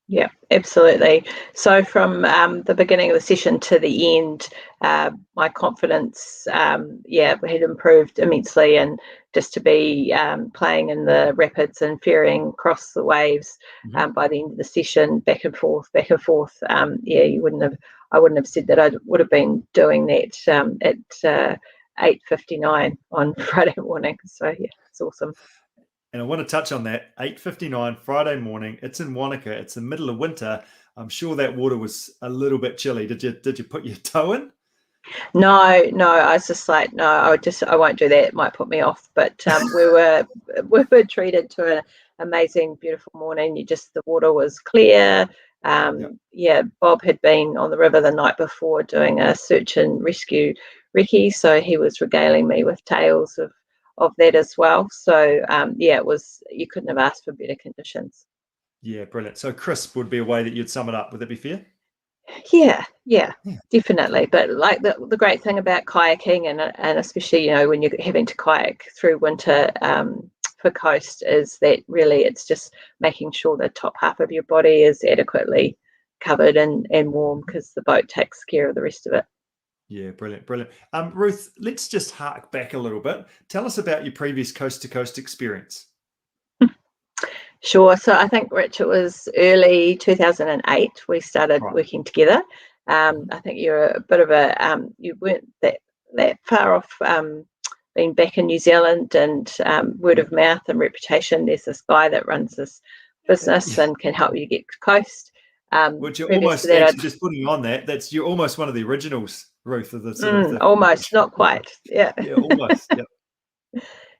Yeah, absolutely. So from the beginning of the session to the end, my confidence, had improved immensely, and just to be playing in the rapids and ferrying across the waves by the end of the session, back and forth. I wouldn't have said that I would have been doing that at 8:59 on Friday morning. So yeah, it's awesome. And I want to touch on that. 8:59 Friday morning. It's in Wanaka. It's the middle of winter. I'm sure that water was a little bit chilly. Did you put your toe in? No. I was just like, no. I won't do that. It might put me off. But we were treated to an amazing, beautiful morning. The water was clear. Bob had been on the river the night before doing a search and rescue recce, so he was regaling me with tales of that as well. So it was, you couldn't have asked for better conditions. Yeah, brilliant. So crisp would be a way that you'd sum it up. Would that be fair? Yeah, definitely. But like the great thing about kayaking, and especially when you're having to kayak through winter for coast, is that really it's just making sure the top half of your body is adequately covered and warm, because the boat takes care of the rest of it. Yeah, brilliant. Ruth, let's just hark back a little bit. Tell us about your previous coast to coast experience. Sure. So I think, Rich, it was early 2008 we started working together. I think you're a bit of you weren't that far off being back in New Zealand, and word of mouth and reputation. There's this guy that runs this business and can help you get to coast. Which you're almost actually just putting on that. You're almost one of the originals, Ruth, of the sort of almost, not quite. Yeah. Yeah, almost. Yep.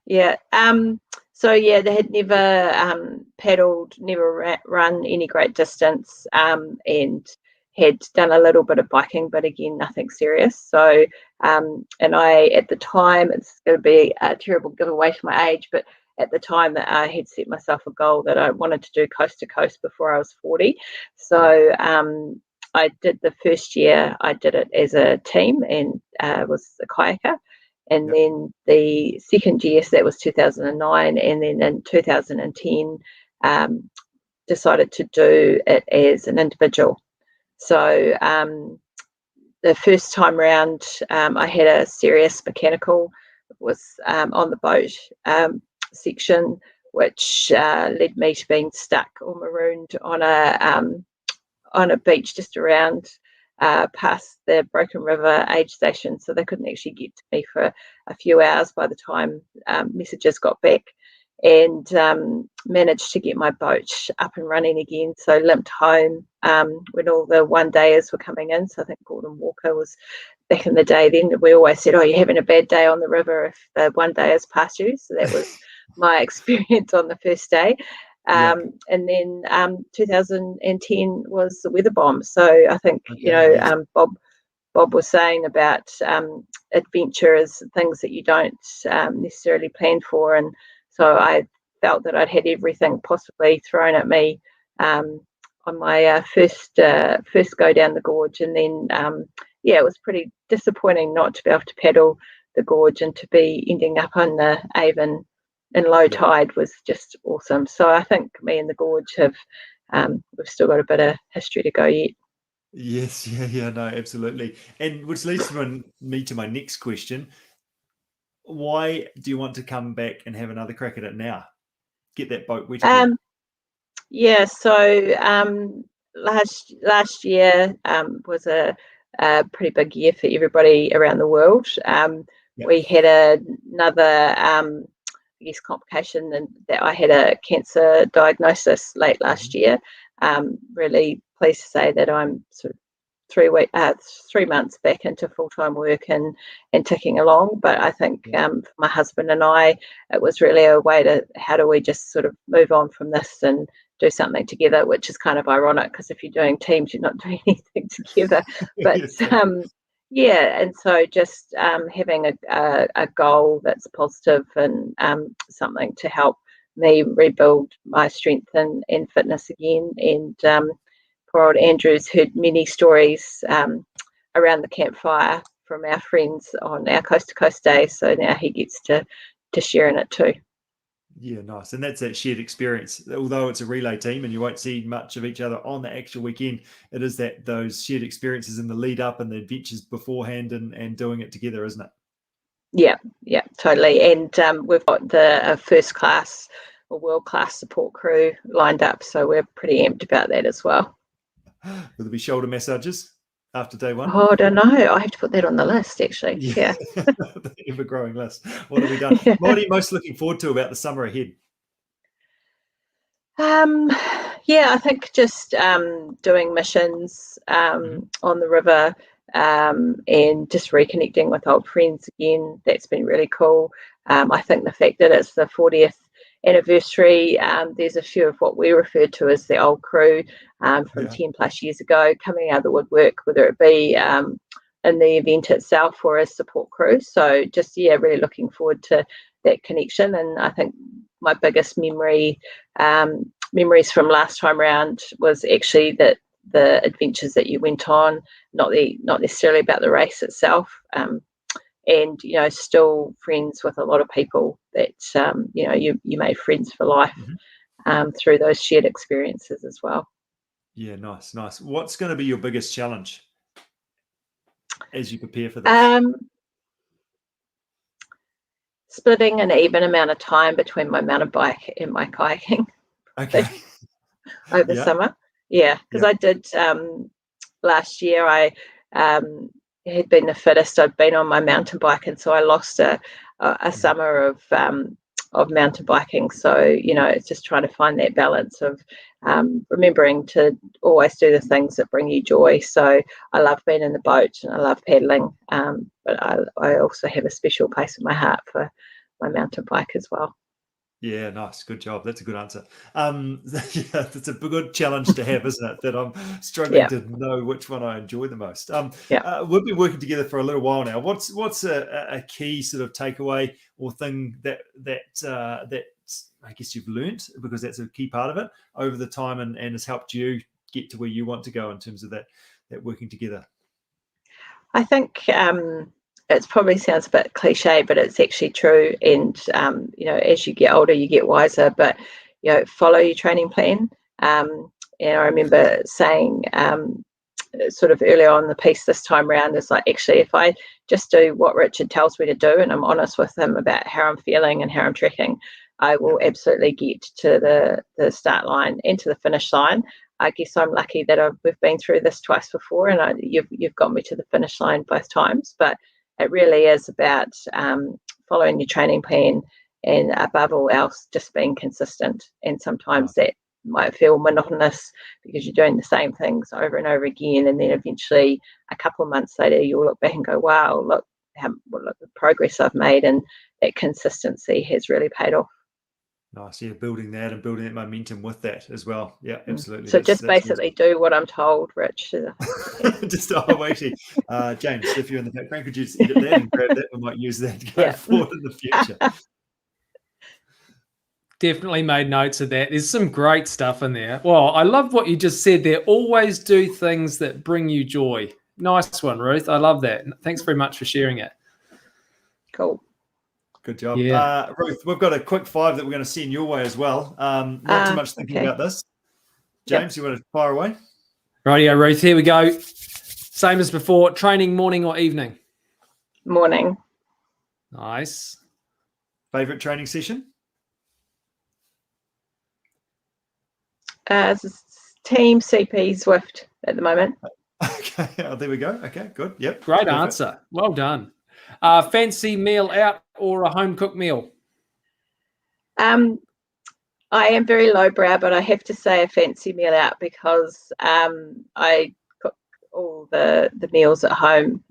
Yeah. So they had never paddled, never run any great distance, and had done a little bit of biking, but again, nothing serious. So, and I, at the time, it's going to be a terrible giveaway to my age, but at the time that I had set myself a goal that I wanted to do coast to coast before I was 40. So I did the first year, I did it as a team and was a kayaker. And then the second year, so that was 2009, and then in 2010, decided to do it as an individual. So the first time round, I had a serious mechanical, was on the boat section, which led me to being stuck or marooned on a beach just around past the Broken River aid station, so they couldn't actually get to me for a few hours by the time messages got back, and managed to get my boat up and running again. So limped home when all the one-dayers were coming in. So I think Gordon Walker was back in the day then. We always said, you're having a bad day on the river if the one-dayers pass you. So that was my experience on the first day. And then 2010 was the weather bomb. So I think, Bob was saying about adventure is things that you don't necessarily plan for. And so I felt that I'd had everything possibly thrown at me on my first go down the gorge. And then, it was pretty disappointing not to be able to paddle the gorge, and to be ending up on the Avon in low tide was just awesome. So I think me and the gorge have we've still got a bit of history to go yet. Yes, no, absolutely. And which leads me to my next question. Why do you want to come back and have another crack at it now? Get that boat wet again. So last year was a pretty big year for everybody around the world. We had another complication, and that I had a cancer diagnosis late last year. Really pleased to say that I'm sort of 3 months back into full-time work and ticking along. But I think for my husband and I, it was really a way to, how do we just sort of move on from this and do something together, which is kind of ironic, because if you're doing teams, you're not doing anything together. But and so just having a goal that's positive and something to help me rebuild my strength and fitness again. And poor old Andrew's heard many stories around the campfire from our friends on our coast to coast day, so now he gets to share in it too. Yeah, nice. And that's that shared experience. Although it's a relay team and you won't see much of each other on the actual weekend, it is those shared experiences in the lead up and the adventures beforehand and doing it together, isn't it? Yeah, totally. And we've got the first class or world class support crew lined up, so we're pretty amped about that as well. Will there be shoulder massages after day one? Oh, I don't know. I have to put that on the list, actually. Yeah. The ever-growing list. What have we done? What are you most looking forward to about the summer ahead? I think just doing missions on the river and just reconnecting with old friends again. That's been really cool. I think the fact that it's the 40th anniversary. There's a few of what we refer to as the old crew from 10 plus years ago coming out of the woodwork, whether it be in the event itself or as support crew. So just, really looking forward to that connection. And I think my biggest memories from last time around was actually that the adventures that you went on, not necessarily about the race itself. And still friends with a lot of people that you made friends for life through those shared experiences as well. Yeah, nice. What's going to be your biggest challenge as you prepare for this? Splitting an even amount of time between my mountain bike and my kayaking. Okay. Over summer, because I did last year. I had been the fittest I'd been on my mountain bike, and so I lost a summer of mountain biking. So it's just trying to find that balance of remembering to always do the things that bring you joy. So I love being in the boat and I love paddling, but I also have a special place in my heart for my mountain bike as well. Yeah, nice. Good job. That's a good answer. That's a good challenge to have, isn't it? That I'm struggling to know which one I enjoy the most. We've been working together for a little while now. What's a key sort of takeaway or thing that I guess you've learnt, because that's a key part of it over the time and has helped you get to where you want to go in terms of that working together? I think it probably sounds a bit cliche, but it's actually true. And, as you get older, you get wiser, but, follow your training plan. And I remember saying sort of earlier on in the piece this time around, is like, actually, if I just do what Richard tells me to do and I'm honest with him about how I'm feeling and how I'm tracking, I will absolutely get to the start line and to the finish line. I guess I'm lucky that we've been through this twice before, and you've got me to the finish line both times. But it really is about following your training plan, and above all else, just being consistent. And sometimes that might feel monotonous because you're doing the same things over and over again, and then eventually a couple of months later you'll look back and go, wow, look the progress I've made, and that consistency has really paid off. Nice. Yeah, building that momentum with that as well. Yeah, absolutely. So that's basically awesome. Do what I'm told, Rich. Actually, James, if you're in the background, could you just edit that and grab that? We might use that going forward in the future. Definitely made notes of that. There's some great stuff in there. Well, I love what you just said there. Always do things that bring you joy. Nice one, Ruth. I love that. Thanks very much for sharing it. Cool. Good job. Yeah. Ruth, we've got a quick 5 that we're going to send your way as well. Not too much thinking about this. James, you want to fire away? Rightio, Ruth. Here we go. Same as before. Training morning or evening? Morning. Nice. Favorite training session? Team CP Swift at the moment. Okay. Oh, there we go. Okay, good. Yep. Great answer. Well done. Fancy meal out or a home cooked meal? I am very lowbrow, but I have to say a fancy meal out because I cook all the meals at home.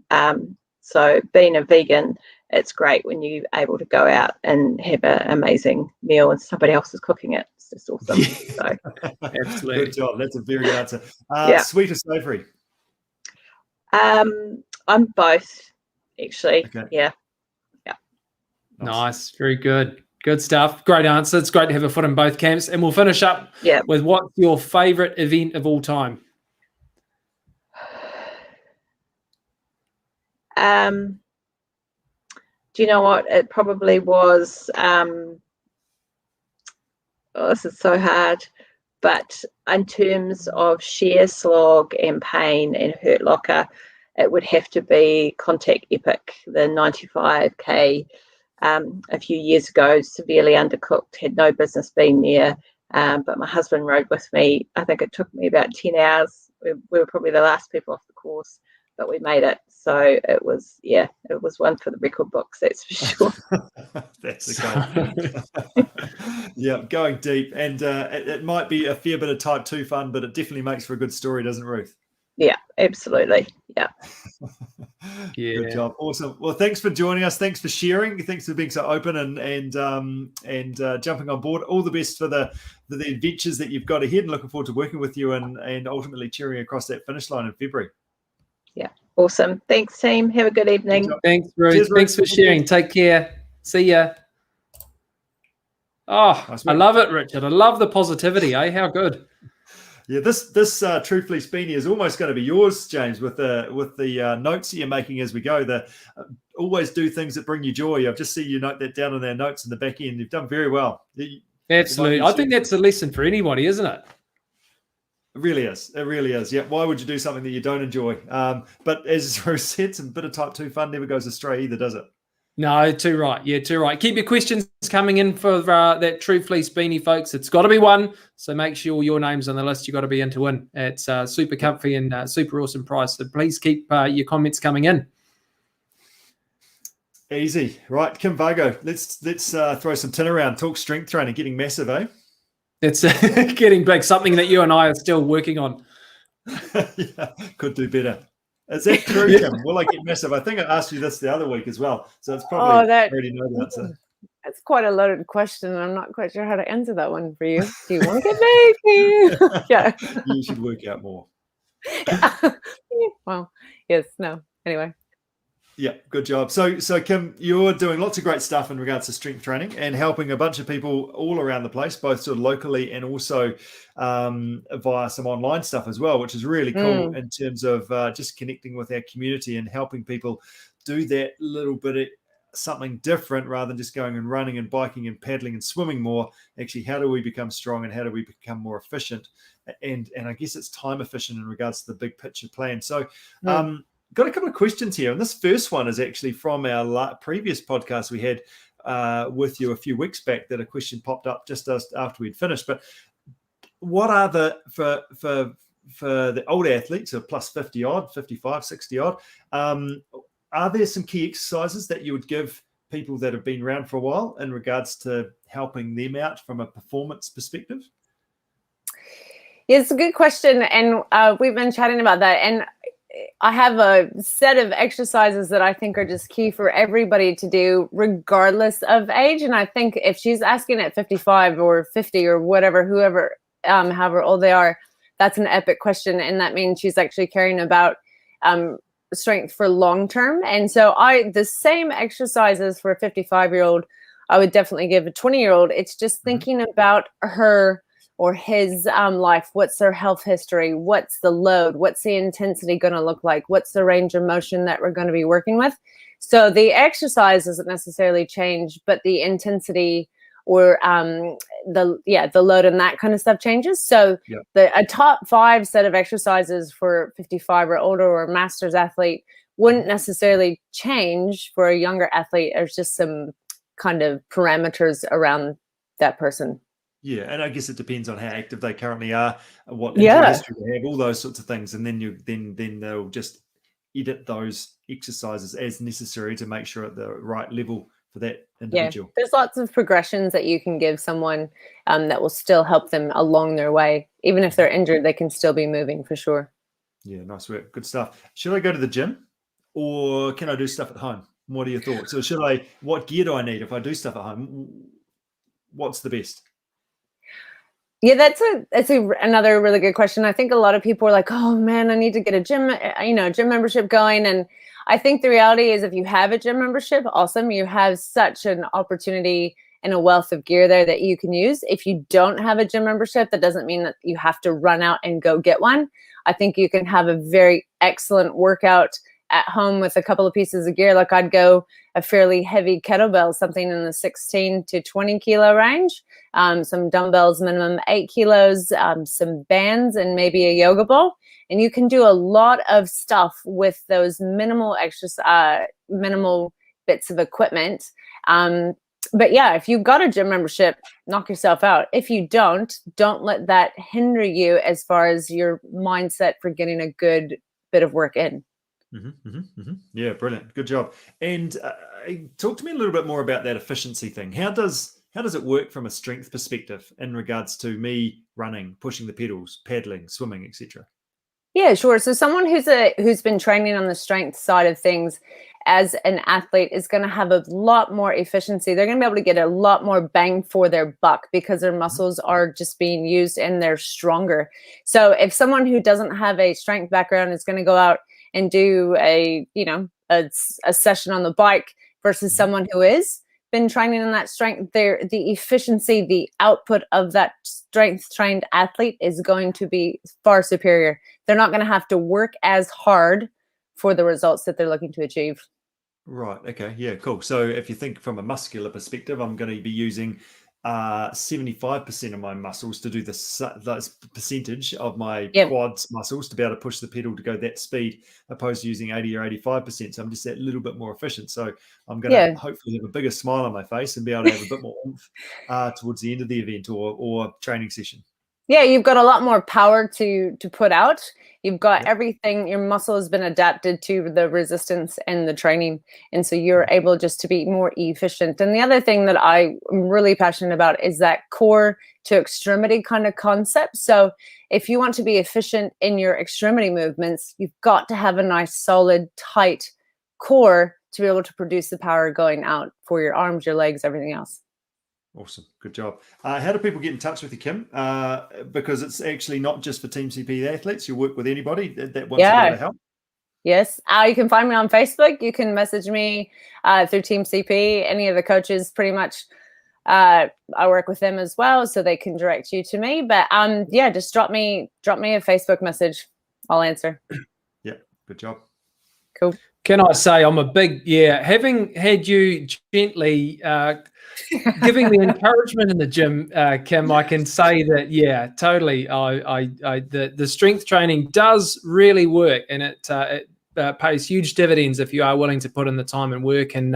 So being a vegan, it's great when you're able to go out and have an amazing meal and somebody else is cooking it. It's just awesome. So, absolutely. Good job. That's a very good answer. Sweet or savoury? I'm both, actually. Okay. Yeah. Nice. Very good. Good stuff. Great answer. It's great to have a foot in both camps. And we'll finish up with what's your favourite event of all time? Do you know what? It probably was, this is so hard, but in terms of sheer slog and pain and hurt locker, it would have to be Contact Epic, the 95K a few years ago, severely undercooked, had no business being there, but my husband rode with me. I think it took me about 10 hours. We were probably the last people off the course, but we made it. So it was one for the record books, that's for sure. That's the goal. Yeah, going deep. And it might be a fair bit of type 2 fun, but it definitely makes for a good story, doesn't it, Ruth? Yeah, absolutely. Yeah. Yeah. Good job. Awesome. Well, thanks for joining us. Thanks for sharing. Thanks for being so open and jumping on board. All the best for the adventures that you've got ahead, and looking forward to working with you and ultimately cheering across that finish line in February. Yeah. Awesome. Thanks, team. Have a good evening. Thanks, Ruth. Cheers, Ruth. Thanks for sharing. Take care. See ya. Oh, Nice I work. love it, Richard. I love the positivity, eh? How good. Yeah, this True Fleece beanie is almost going to be yours, James, with the notes that you're making as we go. Always do things that bring you joy. I've just seen you note that down on our notes in the back end. You've done very well. Absolutely. I think that's a lesson for anybody, isn't it? It really is. It really is. Yeah. Why would you do something that you don't enjoy? But as Rose said, some bit of type 2 fun never goes astray either, does it? No, too right. Yeah, too right. Keep your questions coming in for that True Fleece beanie, folks. It's got to be one. So make sure your name's on the list. You've got to be in to win. It's super comfy and super awesome price. So please keep your comments coming in. Easy. Right. Kim Vargo, let's throw some tin around. Talk strength training, getting massive, eh? It's getting big, something that you and I are still working on. Yeah, could do better. Is that true, Yeah. Kim? Will I get massive? I think I asked you this the other week as well. So it's probably already know the answer. That's quite a loaded question, and I'm not quite sure how to answer that one for you. Do you want to get big? Yeah. You should work out more. Well, yes, no. Anyway. Yeah, good job. So Kim, you're doing lots of great stuff in regards to strength training and helping a bunch of people all around the place, both sort of locally and also via some online stuff as well, which is really cool in terms of just connecting with our community and helping people do that little bit of something different rather than just going and running and biking and paddling and swimming more. Actually, how do we become strong and how do we become more efficient? And I guess it's time efficient in regards to the big picture plan. So got a couple of questions here. And this first one is actually from our previous podcast we had with you a few weeks back, that a question popped up just after we'd finished. But what are for the old athletes, or plus 50 odd, 55, 60 odd, are there some key exercises that you would give people that have been around for a while in regards to helping them out from a performance perspective? Yeah, it's a good question. And we've been chatting about that. And I have a set of exercises that I think are just key for everybody to do regardless of age. And I think if she's asking at 55 or 50 or whatever, whoever, however old they are, that's an epic question. And that means she's actually caring about strength for long term. And so the same exercises for a 55-year-old, I would definitely give a 20-year-old. It's just thinking about her or his life. What's their health history? What's the load? What's the intensity going to look like? What's the range of motion that we're going to be working with? So the exercise doesn't necessarily change, but the intensity or the load and that kind of stuff changes. So a top 5 set of exercises for 55 or older or a master's athlete wouldn't necessarily change for a younger athlete. There's just some kind of parameters around that person. Yeah, and I guess it depends on how active they currently are, what injury history they have, all those sorts of things, and then they'll just edit those exercises as necessary to make sure at the right level for that individual. Yeah, there's lots of progressions that you can give someone that will still help them along their way. Even if they're injured, they can still be moving for sure. Yeah, nice work, good stuff. Should I go to the gym, or can I do stuff at home? What are your thoughts? So what gear do I need if I do stuff at home? What's the best? Yeah, that's another really good question. I think a lot of people are like, oh man, I need to get a gym membership going. And I think the reality is if you have a gym membership, awesome. You have such an opportunity and a wealth of gear there that you can use. If you don't have a gym membership, that doesn't mean that you have to run out and go get one. I think you can have a very excellent workout at home with a couple of pieces of gear. Like I'd go a fairly heavy kettlebell, something in the 16 to 20 kilo range, some dumbbells, minimum 8 kilos, some bands, and maybe a yoga ball. And you can do a lot of stuff with those minimal bits of equipment. But yeah, if you've got a gym membership, knock yourself out. If you don't let that hinder you as far as your mindset for getting a good bit of work in. Yeah, brilliant. Good job. And talk to me a little bit more about that efficiency thing. How does it work from a strength perspective in regards to me running, pushing the pedals, paddling, swimming, etc.? Yeah, sure. So someone who's been training on the strength side of things as an athlete is going to have a lot more efficiency. They're going to be able to get a lot more bang for their buck because their muscles are just being used and they're stronger. So if someone who doesn't have a strength background is going to go out and do a session on the bike versus someone who is been training in that strength, the efficiency, the output of that strength trained athlete is going to be far superior. They're not going to have to work as hard for the results that they're looking to achieve. Right. Okay. Yeah. Cool. So if you think from a muscular perspective, I'm going to be using 75% of my muscles to do the percentage of my quads muscles to be able to push the pedal to go that speed, opposed to using 80 or 85%. So I'm just that little bit more efficient. So I'm going to hopefully have a bigger smile on my face and be able to have a bit more oomph towards the end of the event or training session. Yeah, you've got a lot more power to put out. You've got everything, your muscle has been adapted to the resistance and the training. And so you're able just to be more efficient. And the other thing that I'm really passionate about is that core to extremity kind of concept. So if you want to be efficient in your extremity movements, you've got to have a nice, solid, tight core to be able to produce the power going out for your arms, your legs, everything else. Awesome. Good job. How do people get in touch with you, Kim? Because it's actually not just for Team CP athletes. You work with anybody that wants to help. Yes. You can find me on Facebook. You can message me through Team CP. Any of the coaches, pretty much, I work with them as well, so they can direct you to me. But just drop me a Facebook message. I'll answer. Yeah. Good job. Cool. Can I say I'm a big, having had you gently giving me encouragement in the gym, Kim, I can say that, totally. The strength training does really work, and it pays huge dividends if you are willing to put in the time and work. And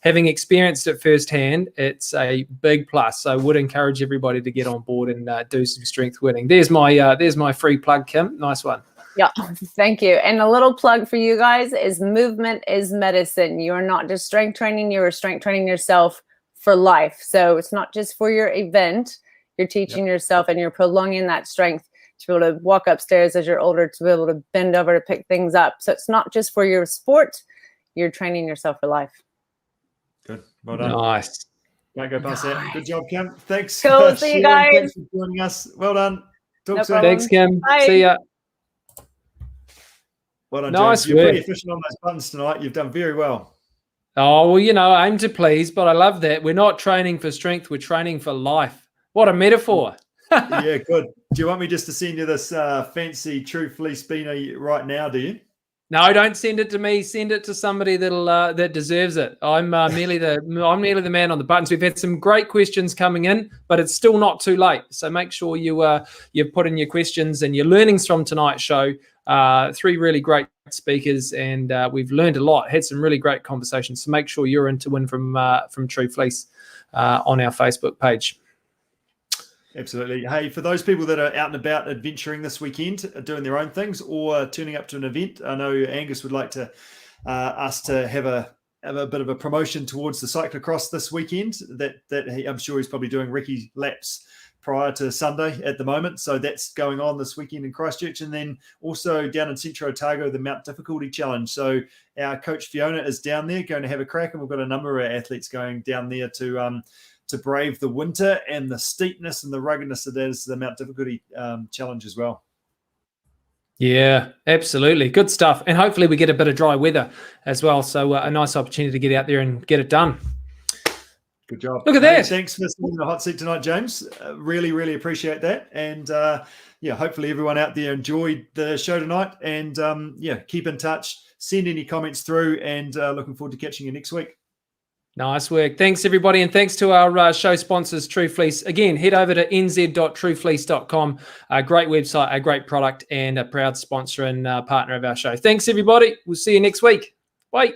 having experienced it firsthand, it's a big plus. So I would encourage everybody to get on board and do some strength winning. There's my free plug, Kim. Nice one. Yeah, thank you. And a little plug for you guys is movement is medicine. You're not just strength training, you're strength training yourself for life. So it's not just for your event. You're teaching yourself and you're prolonging that strength to be able to walk upstairs as you're older, to be able to bend over to pick things up. So it's not just for your sport. You're training yourself for life. Good. Well done. Nice. Can't go past that. Good job, Kim. Thanks. Cool. See you guys. Thanks for joining us. Well done. Talk soon. Thanks, Kim. Bye. See ya. Well done, nice James. You're pretty efficient on those buttons tonight. You've done very well. Oh, well, aim to please, but I love that. We're not training for strength. We're training for life. What a metaphor. Yeah, good. Do you want me just to send you this fancy True Fleece beanie right now, do you? No, don't send it to me. Send it to somebody that deserves it. I'm merely the man on the buttons. We've had some great questions coming in, but it's still not too late. So make sure you put in your questions and your learnings from tonight's show. 3 really great speakers, and we've learned a lot. Had some really great conversations. So make sure you're in to win from True Fleece on our Facebook page. Absolutely. Hey, for those people that are out and about adventuring this weekend, doing their own things or turning up to an event, I know Angus would like to us to have a bit of a promotion towards the cyclocross this weekend. I'm sure he's probably doing recce laps prior to Sunday at the moment. So that's going on this weekend in Christchurch. And then also down in Centro Otago, the Mount Difficulty Challenge. So our coach Fiona is down there going to have a crack, and we've got a number of athletes going down there to brave the winter and the steepness and the ruggedness that is the Mount Difficulty Challenge as well. Yeah, absolutely. Good stuff. And hopefully we get a bit of dry weather as well. So a nice opportunity to get out there and get it done. Good job. Look at that. Thanks for sitting in the hot seat tonight, James. Really, really appreciate that. And hopefully everyone out there enjoyed the show tonight. And keep in touch. Send any comments through, and looking forward to catching you next week. Nice work. Thanks, everybody. And thanks to our show sponsors, True Fleece. Again, head over to nz.truefleece.com. A great website, a great product, and a proud sponsor and partner of our show. Thanks, everybody. We'll see you next week. Bye.